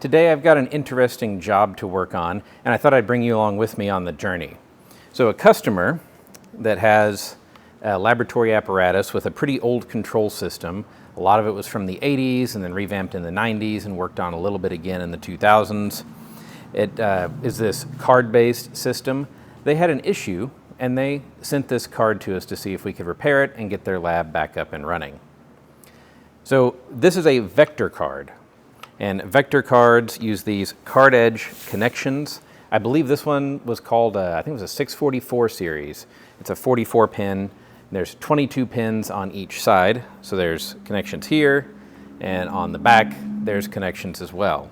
Today I've got an interesting job to work on, and I thought I'd bring you along with me on the journey. So a customer that has a laboratory apparatus with a pretty old control system, a lot of it was from the 80s and then revamped in the 90s and worked on a little bit again in the 2000s. It is this card-based system. They had an issue and they sent this card to us to see if we could repair it and get their lab back up and running. So this is a vector card. And vector cards use these card edge connections. I believe this one was called, I think it was a 644 series. It's a 44 pin. There's 22 pins on each side. So there's connections here, and on the back, there's connections as well.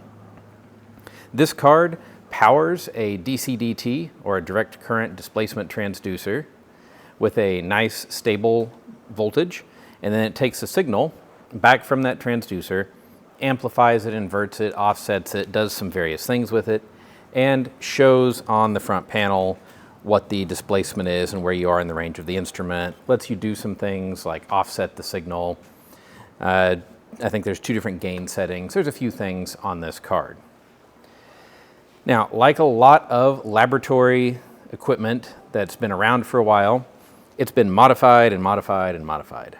This card powers a DCDT, or a direct current displacement transducer, with a nice stable voltage. And then it takes a signal back from that transducer, amplifies it, inverts it, offsets it, does some various things with it, and shows on the front panel what the displacement is and where you are in the range of the instrument. Lets you do some things like offset the signal. I think there's 2 different gain settings. There's a few things on this card. Now, like a lot of laboratory equipment that's been around for a while, it's been modified and modified and modified.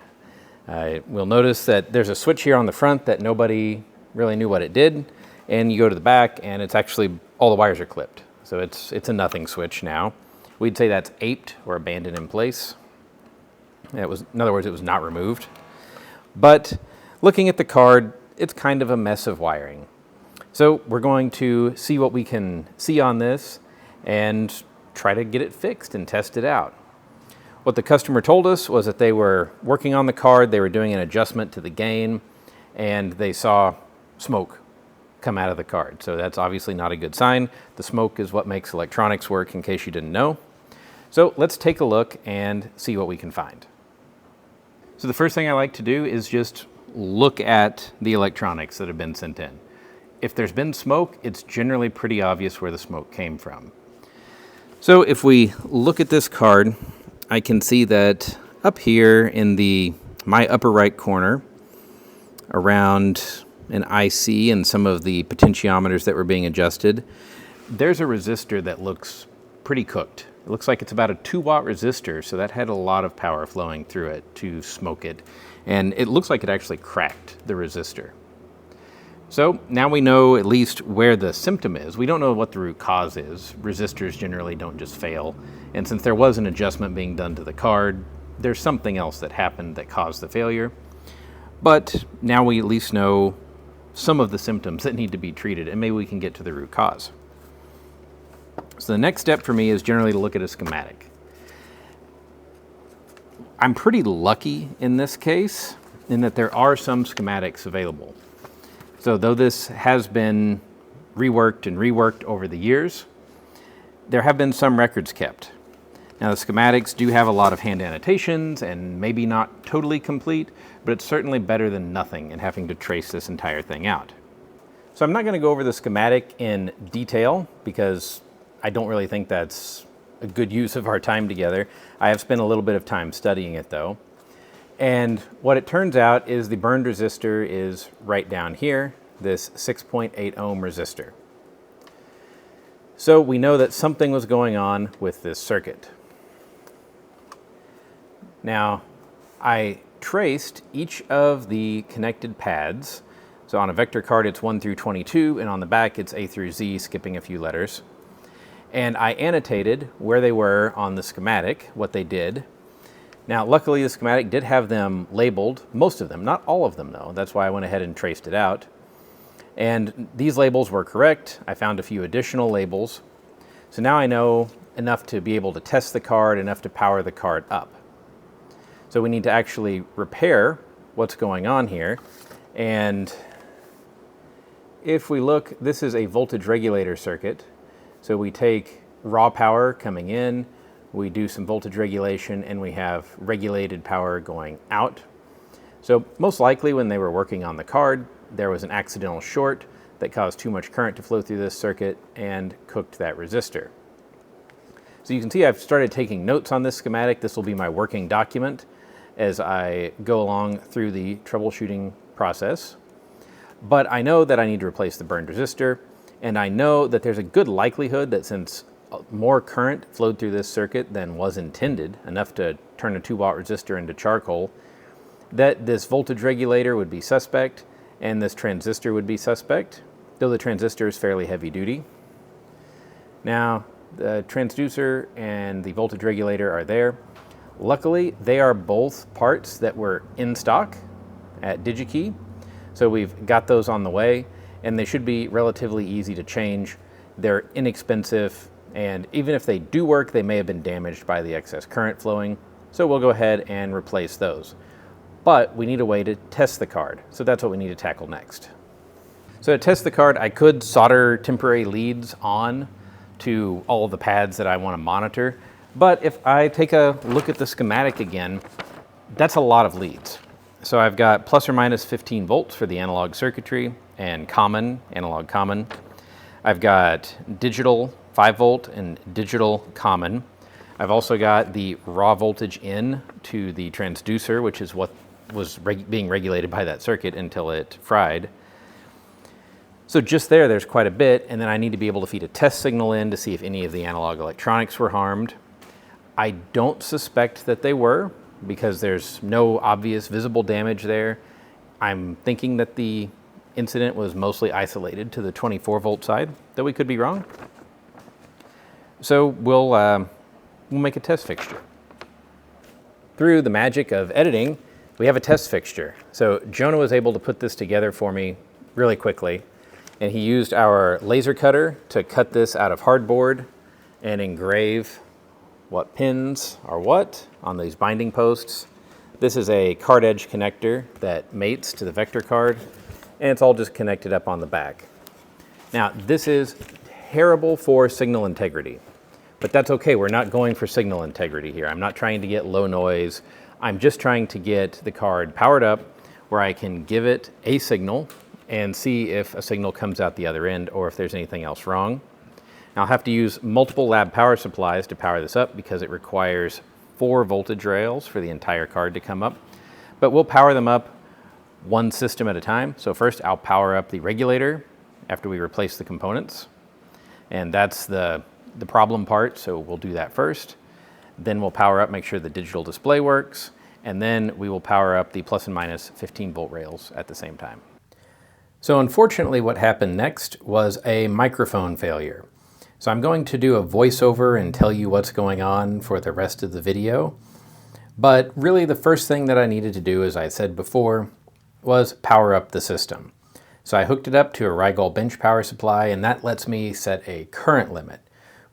We'll notice that there's a switch here on the front that nobody really knew what it did, and you go to the back and it's actually, all the wires are clipped. So it's a nothing switch now. We'd say that's aped or abandoned in place. In other words, it was not removed. But looking at the card, it's kind of a mess of wiring. So we're going to see what we can see on this and try to get it fixed and test it out. What the customer told us was that they were working on the card, they were doing an adjustment to the gain, and they saw smoke come out of the card. So that's obviously not a good sign. The smoke is what makes electronics work, in case you didn't know. So let's take a look and see what we can find. So the first thing I like to do is just look at the electronics that have been sent in. If there's been smoke, it's generally pretty obvious where the smoke came from. So if we look at this card, I can see that up here in my upper right corner, around an IC and some of the potentiometers that were being adjusted, there's a resistor that looks pretty cooked. It looks like it's about a 2-watt resistor, so that had a lot of power flowing through it to smoke it. And it looks like it actually cracked the resistor. So now we know at least where the symptom is. We don't know what the root cause is. Resistors generally don't just fail. And since there was an adjustment being done to the card, there's something else that happened that caused the failure. But now we at least know some of the symptoms that need to be treated, and maybe we can get to the root cause. So the next step for me is generally to look at a schematic. I'm pretty lucky in this case in that there are some schematics available. So though this has been reworked and reworked over the years, there have been some records kept. Now the schematics do have a lot of hand annotations and maybe not totally complete, but it's certainly better than nothing and having to trace this entire thing out. So I'm not going to go over the schematic in detail because I don't really think that's a good use of our time together. I have spent a little bit of time studying it though. And what it turns out is the burned resistor is right down here, this 6.8 ohm resistor. So we know that something was going on with this circuit. Now, I traced each of the connected pads. So on a vector card, it's 1 through 22, and on the back, it's A through Z, skipping a few letters. And I annotated where they were on the schematic, what they did. Now, luckily, the schematic did have them labeled, most of them, not all of them though. That's why I went ahead and traced it out. And these labels were correct. I found a few additional labels. So now I know enough to be able to test the card, enough to power the card up. So we need to actually repair what's going on here. And if we look, this is a voltage regulator circuit. So we take raw power coming in, we do some voltage regulation, and we have regulated power going out. So most likely when they were working on the card, there was an accidental short that caused too much current to flow through this circuit and cooked that resistor. So you can see I've started taking notes on this schematic. This will be my working document as I go along through the troubleshooting process. But I know that I need to replace the burned resistor, and I know that there's a good likelihood that since more current flowed through this circuit than was intended, enough to turn a 2-watt resistor into charcoal, that this voltage regulator would be suspect and this transistor would be suspect, though the transistor is fairly heavy duty. Now, the transducer and the voltage regulator are there. Luckily, they are both parts that were in stock at DigiKey, so we've got those on the way, and they should be relatively easy to change. They're inexpensive, and even if they do work, they may have been damaged by the excess current flowing, so we'll go ahead and replace those. But we need a way to test the card, so that's what we need to tackle next. So to test the card, I could solder temporary leads on to all of the pads that I want to monitor, but if I take a look at the schematic again, that's a lot of leads. So I've got plus or minus 15 volts for the analog circuitry and common, analog common. I've got digital 5 volt and digital common. I've also got the raw voltage in to the transducer, which is what was being regulated by that circuit until it fried. So just there's quite a bit, and then I need to be able to feed a test signal in to see if any of the analog electronics were harmed. I don't suspect that they were, because there's no obvious visible damage there. I'm thinking that the incident was mostly isolated to the 24 volt side, though we could be wrong. So we'll make a test fixture. Through the magic of editing, we have a test fixture. So Jonah was able to put this together for me really quickly, and he used our laser cutter to cut this out of hardboard and engrave what pins are what on these binding posts. This is a card edge connector that mates to the vector card, and it's all just connected up on the back. Now, this is terrible for signal integrity, but that's okay. We're not going for signal integrity here. I'm not trying to get low noise. I'm just trying to get the card powered up where I can give it a signal and see if a signal comes out the other end or if there's anything else wrong. Now, I'll have to use multiple lab power supplies to power this up because it requires 4 voltage rails for the entire card to come up. But we'll power them up one system at a time. So first I'll power up the regulator after we replace the components. And that's the problem part, so we'll do that first. Then we'll power up, make sure the digital display works, and then we will power up the plus and minus 15 volt rails at the same time. So unfortunately what happened next was a microphone failure. So I'm going to do a voiceover and tell you what's going on for the rest of the video. But really the first thing that I needed to do, as I said before, was power up the system. So I hooked it up to a Rigol bench power supply, and that lets me set a current limit,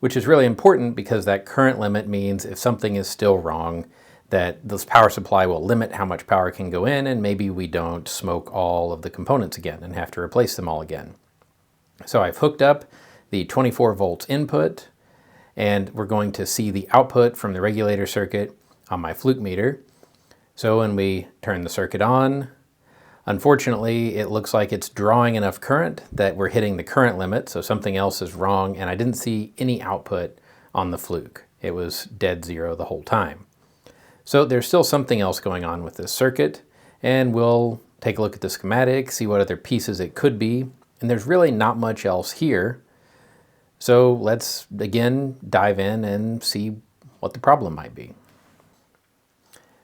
which is really important because that current limit means if something is still wrong, that this power supply will limit how much power can go in, and maybe we don't smoke all of the components again and have to replace them all again. So I've hooked up the 24 volts input, and we're going to see the output from the regulator circuit on my fluke meter. So when we turn the circuit on, unfortunately, it looks like it's drawing enough current that we're hitting the current limit, so something else is wrong, and I didn't see any output on the fluke. It was dead zero the whole time. So there's still something else going on with this circuit, and we'll take a look at the schematic, see what other pieces it could be, and there's really not much else here. So let's again dive in and see what the problem might be.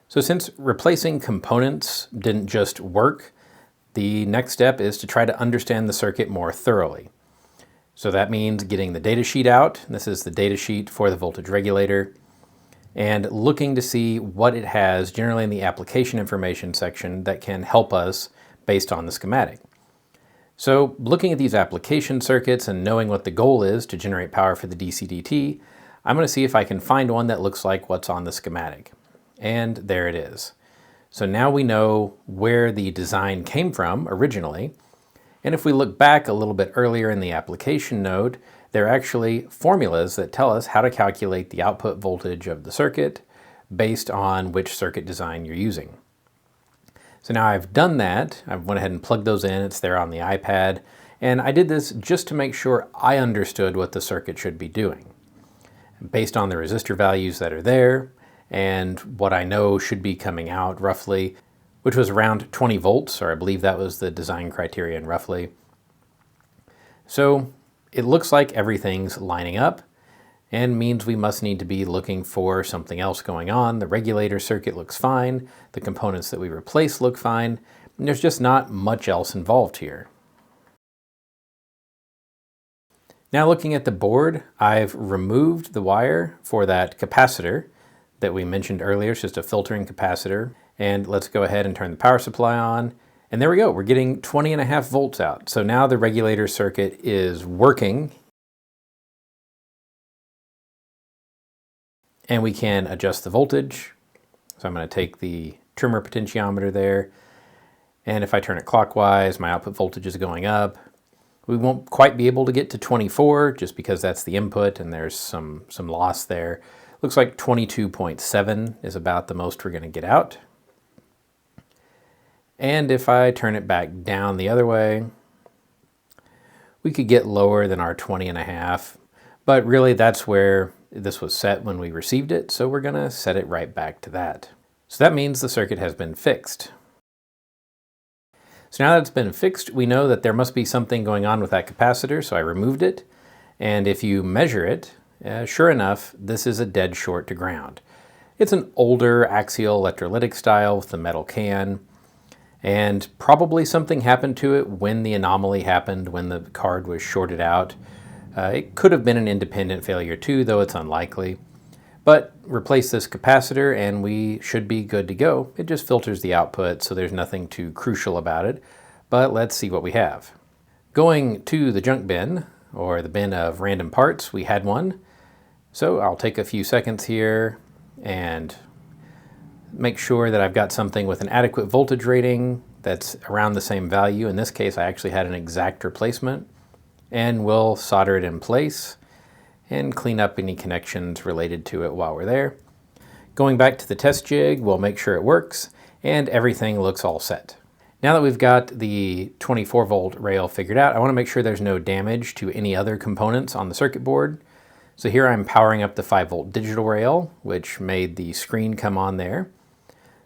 So since replacing components didn't just work, the next step is to try to understand the circuit more thoroughly. So that means getting the data sheet out. This is the data sheet for the voltage regulator, and looking to see what it has generally in the application information section that can help us based on the schematic. So looking at these application circuits and knowing what the goal is to generate power for the DCDT, I'm going to see if I can find one that looks like what's on the schematic. And there it is. So now we know where the design came from originally. And if we look back a little bit earlier in the application node, there are actually formulas that tell us how to calculate the output voltage of the circuit based on which circuit design you're using. So now I've done that. I went ahead and plugged those in. It's there on the iPad. And I did this just to make sure I understood what the circuit should be doing. Based on the resistor values that are there and what I know should be coming out roughly, which was around 20 volts, or I believe that was the design criterion roughly. So it looks like everything's lining up and means we must need to be looking for something else going on. The regulator circuit looks fine, the components that we replaced look fine, and there's just not much else involved here. Now looking at the board, I've removed the wire for that capacitor that we mentioned earlier. It's just a filtering capacitor. And let's go ahead and turn the power supply on. And there we go, we're getting 20.5 volts out. So now the regulator circuit is working. And we can adjust the voltage. So I'm going to take the trimmer potentiometer there. And if I turn it clockwise, my output voltage is going up. We won't quite be able to get to 24 just because that's the input and there's some loss there. Looks like 22.7 is about the most we're going to get out. And if I turn it back down the other way, we could get lower than our 20.5, but really that's where this was set when we received it, so we're going to set it right back to that. So that means the circuit has been fixed. So now that it's been fixed, we know that there must be something going on with that capacitor, so I removed it. And if you measure it, sure enough, this is a dead short to ground. It's an older axial electrolytic style with the metal can, and probably something happened to it when the anomaly happened, when the card was shorted out. It could have been an independent failure too, though it's unlikely. But replace this capacitor and we should be good to go. It just filters the output, so there's nothing too crucial about it. But let's see what we have. Going to the junk bin, or the bin of random parts, we had one. So I'll take a few seconds here and make sure that I've got something with an adequate voltage rating that's around the same value. In this case, I actually had an exact replacement, and we'll solder it in place and clean up any connections related to it while we're there. Going back to the test jig, we'll make sure it works and everything looks all set. Now that we've got the 24 volt rail figured out, I want to make sure there's no damage to any other components on the circuit board. So here I'm powering up the 5 volt digital rail, which made the screen come on there.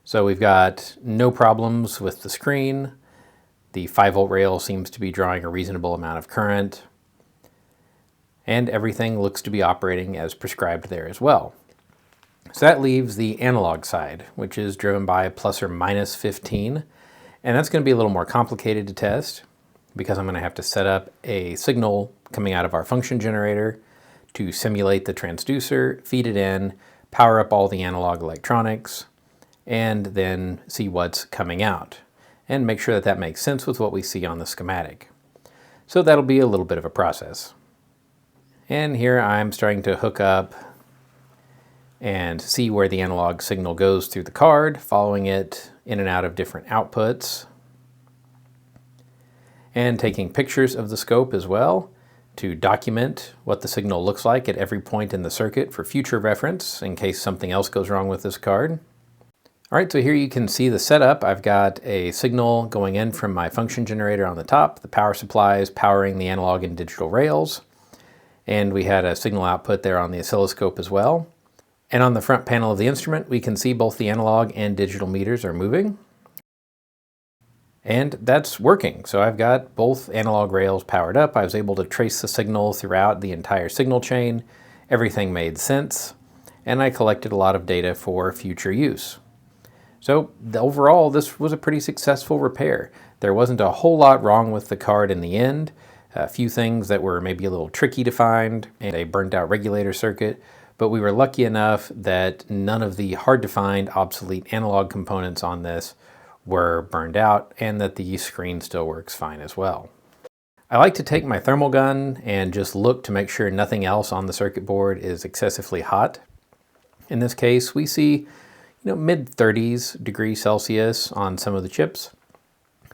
So we've got no problems with the screen. The 5 volt rail seems to be drawing a reasonable amount of current. And everything looks to be operating as prescribed there as well. So that leaves the analog side, which is driven by plus or minus 15. And that's going to be a little more complicated to test because I'm going to have to set up a signal coming out of our function generator to simulate the transducer, feed it in, power up all the analog electronics, and then see what's coming out and make sure that that makes sense with what we see on the schematic. So that'll be a little bit of a process. And here I'm starting to hook up and see where the analog signal goes through the card, following it in and out of different outputs, and taking pictures of the scope as well to document what the signal looks like at every point in the circuit for future reference in case something else goes wrong with this card. All right, so here you can see the setup. I've got a signal going in from my function generator on the top. The power supply is powering the analog and digital rails. And we had a signal output there on the oscilloscope as well. And on the front panel of the instrument, we can see both the analog and digital meters are moving. And that's working. So I've got both analog rails powered up. I was able to trace the signal throughout the entire signal chain. Everything made sense. And I collected a lot of data for future use. So overall, this was a pretty successful repair. There wasn't a whole lot wrong with the card in the end. A few things that were maybe a little tricky to find, and a burnt out regulator circuit, but we were lucky enough that none of the hard to find obsolete analog components on this were burned out, and that the screen still works fine as well. I like to take my thermal gun and just look to make sure nothing else on the circuit board is excessively hot. In this case, we see mid-30s degrees Celsius on some of the chips.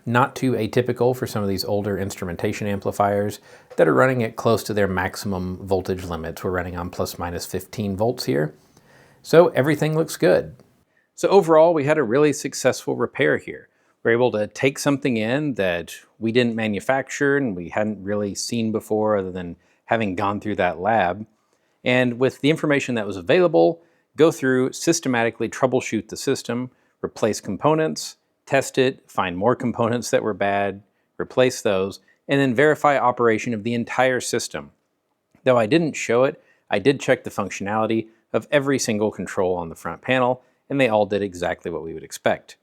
Not too atypical for some of these older instrumentation amplifiers that are running at close to their maximum voltage limits. We're running on plus minus 15 volts here. So everything looks good. So overall, we had a really successful repair here. We're able to take something in that we didn't manufacture and we hadn't really seen before other than having gone through that lab. And with the information that was available, go through, systematically troubleshoot the system, replace components, test it, find more components that were bad, replace those, and then verify operation of the entire system. Though I didn't show it, I did check the functionality of every single control on the front panel, and they all did exactly what we would expect.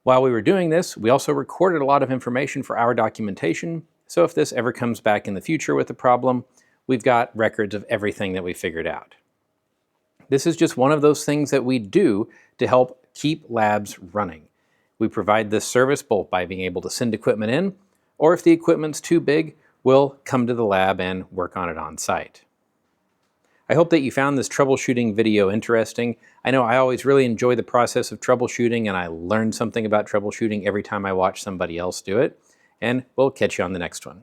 While we were doing this, we also recorded a lot of information for our documentation, so if this ever comes back in the future with a problem, we've got records of everything that we figured out. This is just one of those things that we do to help keep labs running. We provide this service both by being able to send equipment in, or if the equipment's too big, we'll come to the lab and work on it on site. I hope that you found this troubleshooting video interesting. I know I always really enjoy the process of troubleshooting, and I learn something about troubleshooting every time I watch somebody else do it. And we'll catch you on the next one.